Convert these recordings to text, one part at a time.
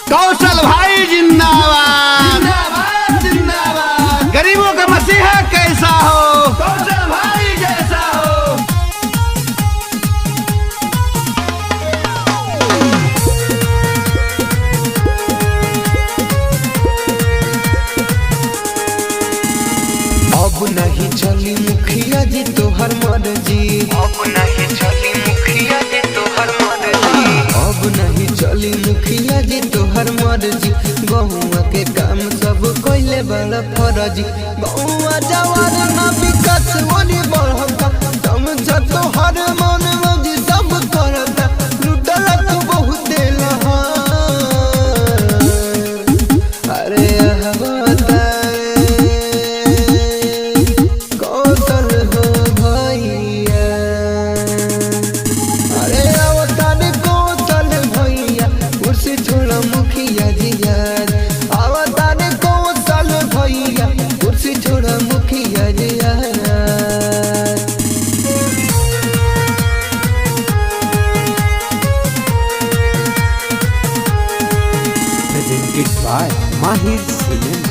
कौशल भाई जिंदाबाद जिंदाबाद जिंदाबाद। गरीबों का मसीहा कैसा हो, कौशल भाई जैसा हो। अब नहीं चली मुखिया जी तोहर मर्जी, अब नहीं चली मुखिया जी तोहर मर्जी, अब नहीं चली मुखिया जी तोहर मर्जी। गहुआ के काम सब कोइले बड़ा फरजी, गहुआ जवान ना विकास ओनी बढ़ता, समझ तोहर मन मर्जी सब करता। लुटल तू बहुत लहा, अरे हवता कौशल हो भैया, अरे अवतार कौशल भैया, कुर्सी छोड़ मुखिया जी यार। अवतार कौशल भैया, कुर्सी छोड़ मुखिया जी यार। presented by Mahir Cement.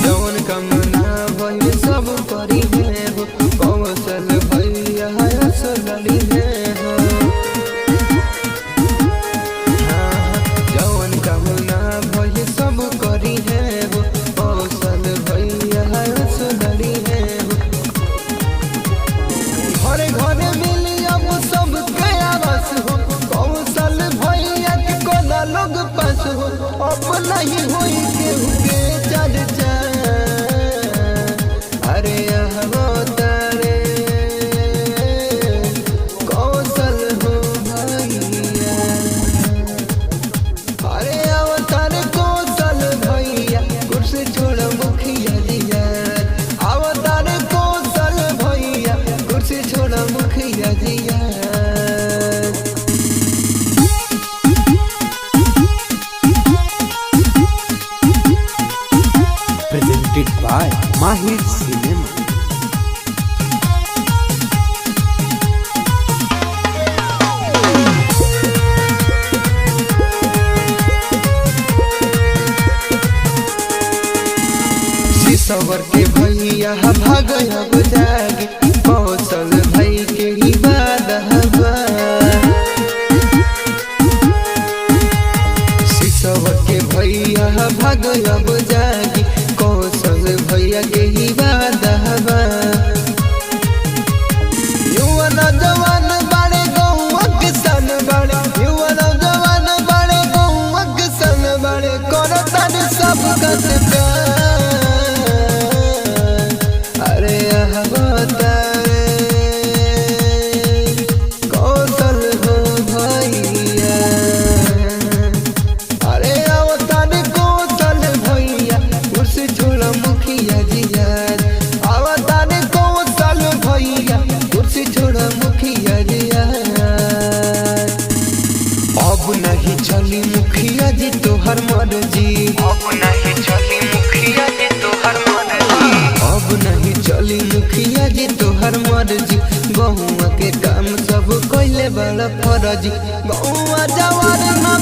जौन कमना भई सब करी है हो, कौशल भैया असलली है हो। जौन कमना भई सब करी है हो, कौशल भैया असलली है हो। घरे घरे मिली अब सबके आवास हो, कौशल भैया के कोना लोग पास हो। अब नहीं होई केहू के चर्चा, अरे अवतारे कौशल हो भैया, अरे अवतार कौशल भैया, कुर्सी छोड़ मुखिया जी यार। अवतार कौशल भैया, कुर्सी छोड़ मुखिया जी यार। Presented by Mahir Cinema. सिसवर के भैया भाग अब जागे, कौशल भाई के ही बाद हवा। सिसवर के भैया भाग अब जागे, कौशल भैया के ही बाद हवा। युवा नौजवान बड़े गौवा किसान बड़े, युवा नौजवान बड़े गौवा किसान बड़े, करता सब कष्ट। अरे अवतार कौशल हो भैया, अरे अवतार कौशल भैया, कुर्सी छोड़ मुखिया जी यार। अवतार कौशल भैया, कुर्सी छोड़ मुखिया जी यार। अब नहीं चली मुखिया जी तोहर मर्जी, अब नहीं चली मुखिया जी तोहर मर्जी, अब नहीं चली मुखिया जी तोहर मर्जी। गहुआ के काम सब कोइले बड़ा फरजी, गहुआ जवान ना